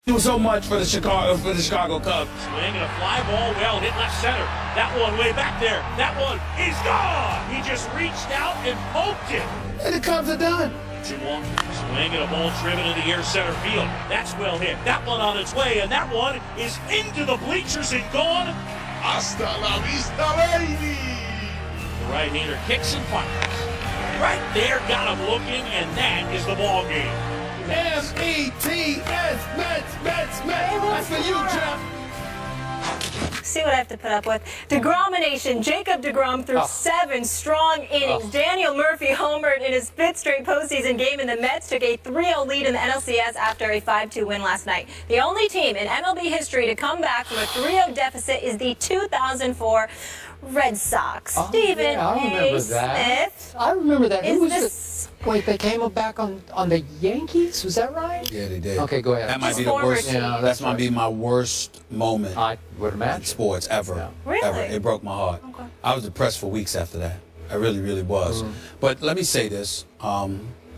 Do so much for the Chicago Cubs. Swing and a fly ball, well hit left center. That one way back there. That one is gone. He just reached out and poked it. And the Cubs are done. 2-1. Swing and a ball driven in the air center field. That's well hit. That one on its way, and that one is into the bleachers and gone. Hasta la vista, baby. The right-hander kicks and fires. Right there, got him looking, and that is the ball game. M-E-T-S, Mets. That's for you, Jeff. See what I have to put up with. DeGrom-ination. Jacob DeGrom threw 7 strong innings. Daniel Murphy homered in his 5th straight postseason game, and the Mets took a 3-0 lead in the NLCS after a 5-2 win last night. The only team in MLB history to come back from a 3-0 deficit is the 2004 Red Sox. Stephen I remember that. Smith. I remember that. Is Who was this... Wait, they came back on the Yankees? Was that right? Yeah, they did. Okay, go ahead. That might be the worst. Yeah, that might be my worst moment I would imagine. in sports ever. Yeah. Really? Ever. It broke my heart. Okay. I was depressed for weeks after that. I really, really was. But let me say this.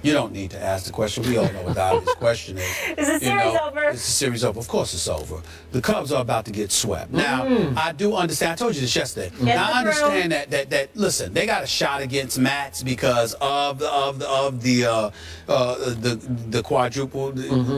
You don't need to ask the question. We all know what the obvious question is. Is the series over? Is the series over? Of course it's over. The Cubs are about to get swept. Now, I do understand. I told you this yesterday. Now, I understand that listen, they got a shot against Mats because of the quadruple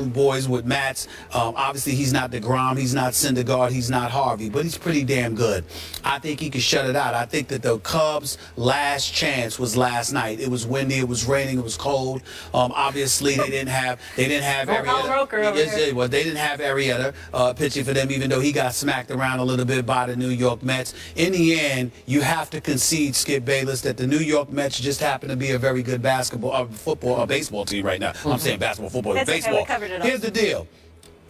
boys with Mats. Obviously, he's not DeGrom, he's not Syndergaard, he's not Harvey, but he's pretty damn good. I think he can shut it out. I think that the Cubs' last chance was last night. It was windy, it was raining, it was cold. Obviously, they didn't have Arrieta. Well, they didn't have Arrieta pitching for them, even though he got smacked around a little bit by the New York Mets. In the end, you have to concede, Skip Bayless, that the New York Mets just happen to be a very good basketball, football, or baseball team right now. I'm saying basketball, football, That's baseball. Okay, we covered it all. Here's the deal: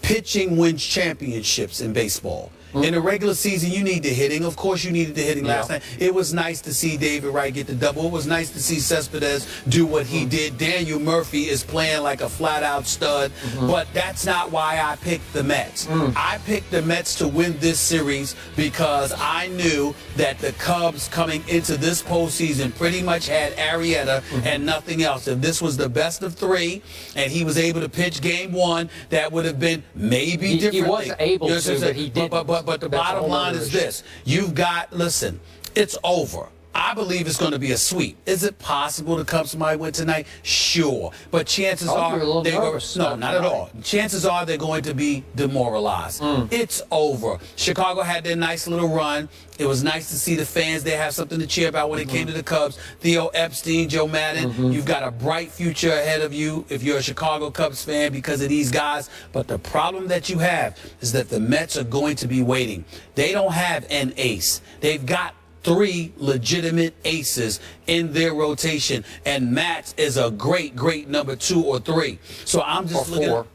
pitching wins championships in baseball. In the regular season, you need the hitting. Of course, you needed the hitting last night. It was nice to see David Wright get the double. It was nice to see Cespedes do what he did. Daniel Murphy is playing like a flat-out stud. But that's not why I picked the Mets. I picked the Mets to win this series because I knew that the Cubs coming into this postseason pretty much had Arrieta and nothing else. If this was the best of 3 and he was able to pitch game 1, that would have been maybe different. He was able to, but he didn't. But the bottom line is this. You've got, listen, it's over. I believe it's going to be a sweep. Is it possible the Cubs might win tonight? Sure. But chances are they're going to, no, not at all. Chances are they're going to be demoralized. It's over. Chicago had their nice little run. It was nice to see the fans. They have something to cheer about when it came to the Cubs. Theo Epstein, Joe Madden, you've got a bright future ahead of you if you're a Chicago Cubs fan because of these guys. But the problem that you have is that the Mets are going to be waiting. They don't have an ace. They've got 3 legitimate aces in their rotation, and Mats is a great number 2 or 3. So I'm just looking at,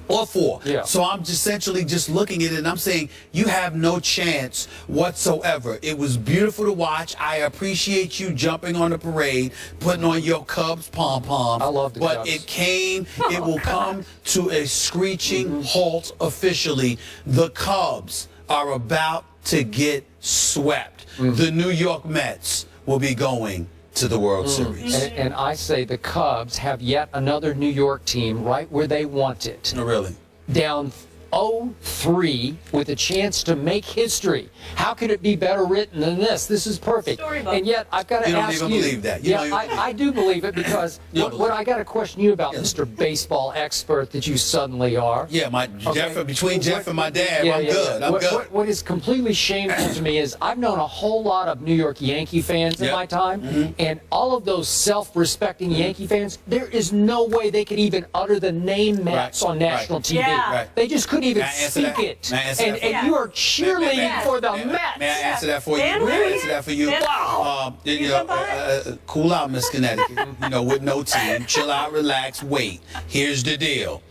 or 4. Yeah. So I'm essentially just looking at it and I'm saying you have no chance whatsoever. It was beautiful to watch. I appreciate you jumping on the parade, putting on your Cubs pom-pom. I love the But Cubs. it will come to a screeching halt officially. The Cubs are about to get swept. The New York Mets will be going to the World Series. And I say the Cubs have yet another New York team right where they want it. No, really. Down 0-3 with a chance to make history. How could it be better written than this? This is perfect. Storybook. And yet, I've got to ask you. You don't even believe that. I do believe it because what I got to question you about, Mr. Baseball expert that you suddenly are. Yeah, between Jeff and my dad, I'm good. I'm good. What is completely shameful to me is I've known a whole lot of New York Yankee fans in my time, and all of those self-respecting Yankee fans, there is no way they could even utter the name Mets on national TV. Yeah. They just couldn't even speak it. And you are cheerleading for the Mets. May I answer that for you? Dan, May I answer that for you? Wow. Cool out, Miss Connecticut. With no team. Chill out, relax, wait. Here's the deal.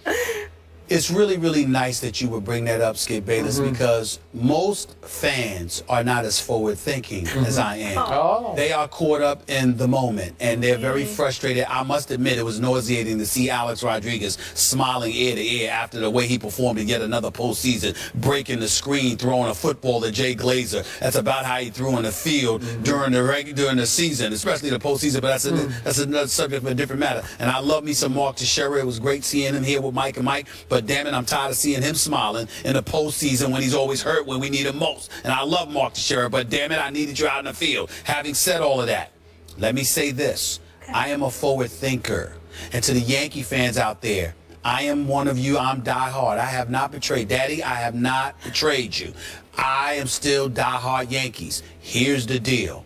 It's really nice that you would bring that up, Skip Bayless, because most fans are not as forward-thinking as I am. Oh. They are caught up in the moment, and they're very frustrated. I must admit, it was nauseating to see Alex Rodriguez smiling ear to ear after the way he performed in yet another postseason, breaking the screen, throwing a football to Jay Glazer. That's about how he threw in the field during the season, especially the postseason, but that's another subject for a different matter. And I love me some Mark Teixeira. It was great seeing him here with Mike and Mike, but But damn it, I'm tired of seeing him smiling in the postseason when he's always hurt when we need him most. And I love Mark Teixeira, but damn it, I needed you out in the field. Having said all of that, let me say this. I am a forward thinker. And to the Yankee fans out there, I am one of you. I'm diehard. I have not betrayed. Daddy, I have not betrayed you. I am still diehard Yankees. Here's the deal.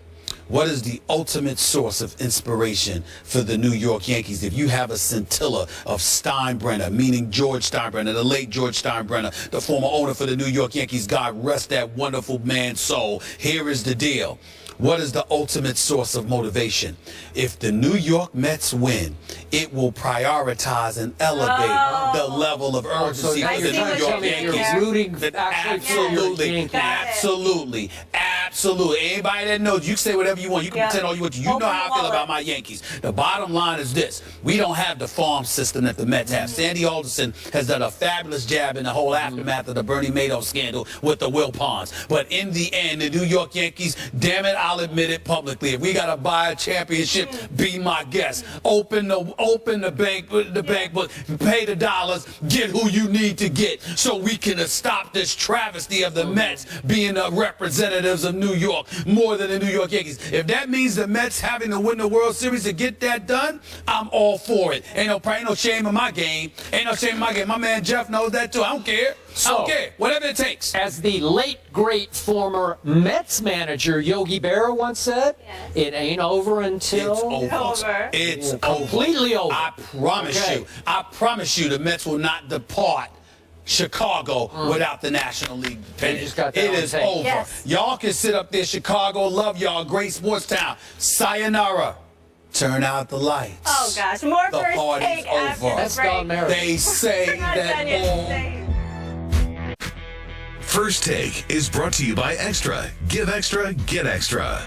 What is the ultimate source of inspiration for the New York Yankees? If you have a scintilla of Steinbrenner, meaning George Steinbrenner, the late George Steinbrenner, the former owner for the New York Yankees, God rest that wonderful man's soul. Here is the deal. What is the ultimate source of motivation? If the New York Mets win, it will prioritize and elevate the level of urgency for the New York Yankees. Rooting Absolutely. Absolutely. Absolutely. Anybody that knows, you can say whatever you want. You can pretend all you want to. You know how I feel about my Yankees. The bottom line is this. We don't have the farm system that the Mets have. Sandy Alderson has done a fabulous job in the whole aftermath of the Bernie Madoff scandal with the Wilpons. But in the end, the New York Yankees, damn it, I'll admit it publicly. If we got to buy a championship, be my guest. Open the bank book, pay the dollars, get who you need to get so we can stop this travesty of the Mets being the representatives of New York more than the New York Yankees. If that means the Mets having to win the World Series to get that done, I'm all for it. Ain't no shame in my game. Ain't no shame in my game. My man Jeff knows that too. I don't care. I don't care. Whatever it takes. As the late, great former Mets manager Yogi Berra once said, it ain't over until it's over. It's completely over. I promise you. I promise you the Mets will not depart Chicago without the National League pennant. It is over. Yes. Y'all can sit up there, Chicago. Love y'all. Great sports town. Sayonara. Turn out the lights. Oh, gosh. More the first party's take after over. That's the break. Don Merritt. They say that all. First Take is brought to you by Extra. Give Extra, get Extra.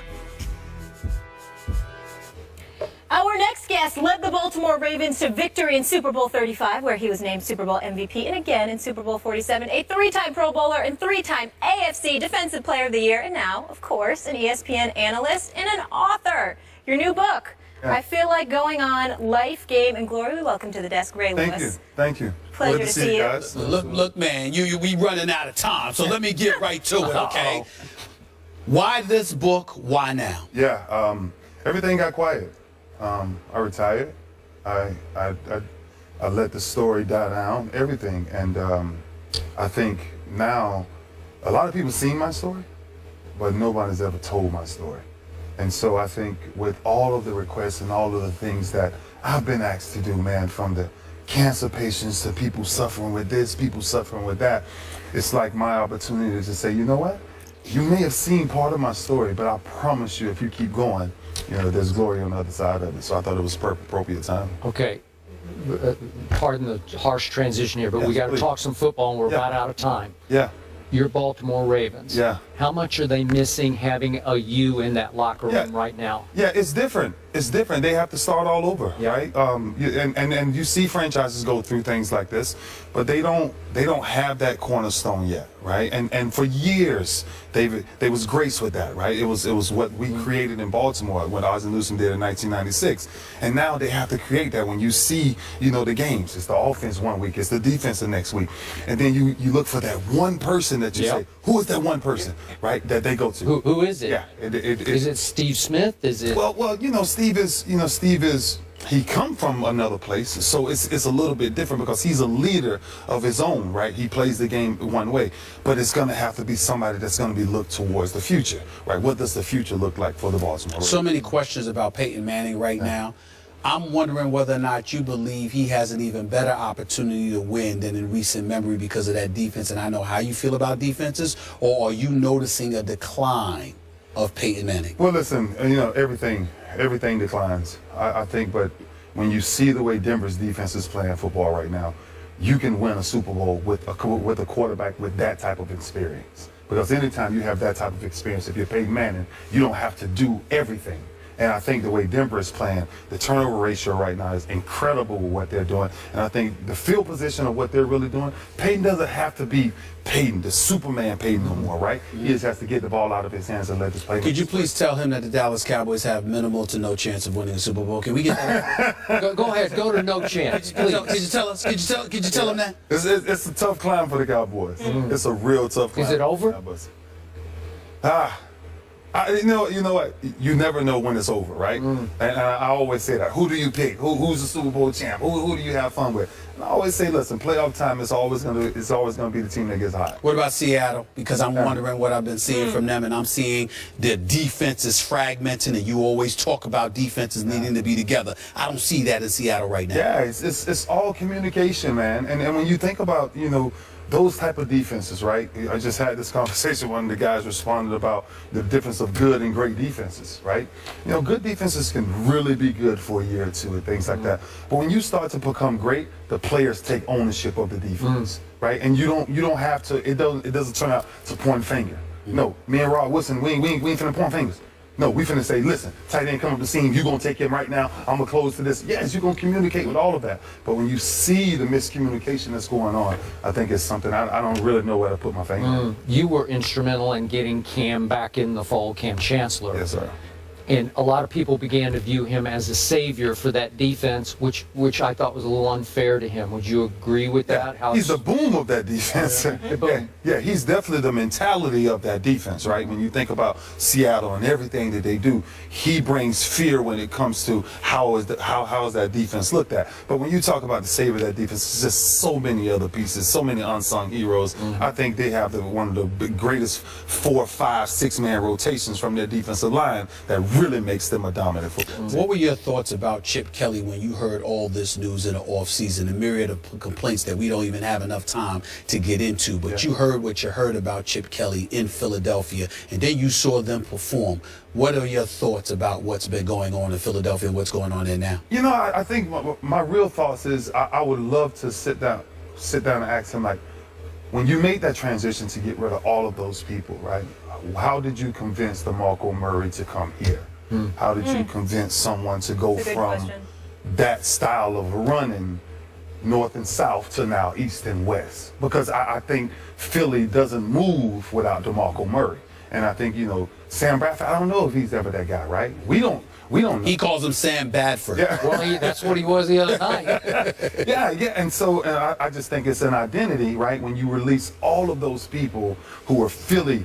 Our next guest led the Baltimore Ravens to victory in Super Bowl 35, where he was named Super Bowl MVP, and again in Super Bowl 47, a three-time Pro Bowler and three-time AFC Defensive Player of the Year, and now, of course, an ESPN analyst and an author. Your new book, I Feel Like Going On, Life, Game, and Glory. Welcome to the desk, Ray Lewis. Thank you. Pleasure to see you. Guys. Look, man, we running out of time, so let me get right to it, okay? Why this book? Why now? Yeah, everything got quiet. I retired. I let the story die down, everything. And I think now a lot of people seen my story, but nobody's ever told my story. And so I think with all of the requests and all of the things that I've been asked to do, man, from the cancer patients to people suffering with this, people suffering with that, it's like my opportunity to say, you know what? You may have seen part of my story, but I promise you, if you keep going, you know, there's glory on the other side of it. So I thought it was appropriate time. Okay. Pardon the harsh transition here, but we got to talk some football, and we're about out of time. Yeah. Your Baltimore Ravens. Yeah. How much are they missing having a you in that locker room right now? Yeah, it's different. It's different. They have to start all over, right? And you see franchises go through things like this, but they don't have that cornerstone yet, right? And for years they was graced with that, right? It was what we created in Baltimore, what Oz and Newsom did in 1996, and now they have to create that. When you see, you know, the games, it's the offense one week, it's the defense the next week, and then you look for that one person that you say, who is that one person, right? That they go to. Who is it? Yeah, is it Steve Smith? Is it? Well, you know, Steve is. He come from another place, so it's a little bit different because he's a leader of his own, right? He plays the game one way, but it's going to have to be somebody that's going to be looked towards the future, right? What does the future look like for the Baltimore Ravens? So many questions about Peyton Manning right now. I'm wondering whether or not you believe he has an even better opportunity to win than in recent memory because of that defense. And I know how you feel about defenses, or are you noticing a decline of Peyton Manning? Well, listen, you know, everything declines. I think, but when you see the way Denver's defense is playing football right now, you can win a Super Bowl with a quarterback with that type of experience. Because anytime you have that type of experience, if you're Peyton Manning, you don't have to do everything. And I think the way Denver is playing, the turnover ratio right now is incredible with what they're doing. And I think the field position of what they're really doing, Peyton doesn't have to be Peyton, the Superman Peyton no more, right? He just has to get the ball out of his hands and let this play. Could you please tell him that the Dallas Cowboys have minimal to no chance of winning the Super Bowl? Can we get that? Go ahead, go to no chance. Could you tell us? Could you tell him that? It's a tough climb for the Cowboys. It's a real tough climb. Is it over? You know what? You never know when it's over, right? And I always say that. Who do you pick? Who's the Super Bowl champ? Who do you have fun with? And I always say, listen, playoff time is always gonna be the team that gets hot. What about Seattle? Because I'm wondering what I've been seeing from them, and I'm seeing their defense is fragmenting, and you always talk about defenses needing to be together. I don't see that in Seattle right now. Yeah, it's all communication, man. And when you think about, those type of defenses, right? I just had this conversation. One of the guys responded about the difference of good and great defenses, right? Good defenses can really be good for a year or two and things like that. But when you start to become great, the players take ownership of the defense, right? And you don't have to. It doesn't turn out to point finger. No, me and Rod Wilson, we ain't finna point fingers. No, we finna say, listen, tight end come up the seam, you gonna take him right now, I'm gonna close to this. Yes, you're gonna communicate with all of that. But when you see the miscommunication that's going on, I think it's something I don't really know where to put my finger on. You were instrumental in getting Cam back in the fold, Cam Chancellor. Yes, sir. And a lot of people began to view him as a savior for that defense, which I thought was a little unfair to him. Would you agree with that? He's the boom of that defense. Yeah, he's definitely the mentality of that defense, right? When you think about Seattle and everything that they do, he brings fear when it comes to how is that defense looked at. But when you talk about the savior of that defense, it's just so many other pieces, so many unsung heroes. I think they have one of the greatest 4, 5, 6-man rotations from their defensive line that really makes them a dominant football team. What were your thoughts about Chip Kelly when you heard all this news in the offseason, a myriad of complaints that we don't even have enough time to get into, but you heard what you heard about Chip Kelly in Philadelphia, and then you saw them perform. What are your thoughts about what's been going on in Philadelphia and what's going on there now? I think my real thoughts is I would love to sit down and ask him, like, when you made that transition to get rid of all of those people, right? How did you convince DeMarco Murray to come here? How did you convince someone to go from that style of running north and south to now east and west? Because I think Philly doesn't move without DeMarco Murray. And I think, Sam Bradford, I don't know if he's ever that guy, right? We don't know. He calls him Sam Badford. Yeah. Well, that's what he was the other night. Yeah. And so I just think it's an identity, right? When you release all of those people who are Philly,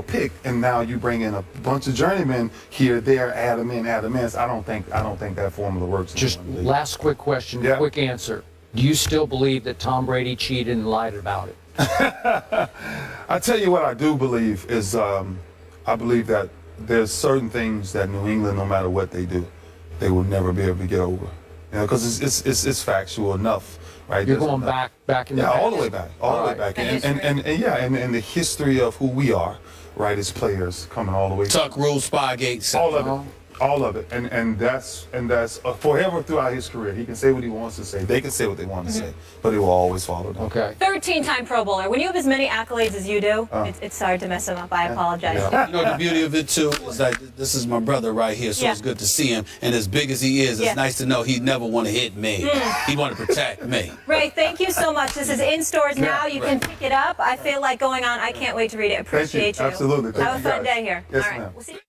picked, and now you bring in a bunch of journeymen here, there, add them in. I don't think that formula works. Just last quick question, quick answer. Do you still believe that Tom Brady cheated and lied about it? I tell you what I do believe is I believe that there's certain things that New England, no matter what they do, they will never be able to get over. Because it's factual enough, right? You're going back in the past. All the way back, all the way back, and the history of who we are, right, as players, coming all the way. Tuck Rule, Spygate, all of it, and that's forever throughout his career. He can say what he wants to say. They can say what they want to say, but he will always follow them. Okay. 13-time Pro Bowler. When you have as many accolades as you do, it's hard to mess him up. I apologize. The beauty of it too is that this is my brother right here, so it's good to see him. And as big as he is, it's nice to know he'd never want to hit me. He want to protect me. Ray, thank you so much. This is in stores now. You can pick it up. I feel like going on. I can't wait to read it. Appreciate you. Absolutely. Have a fun day here. Yes, all right. ma'am. We'll see you.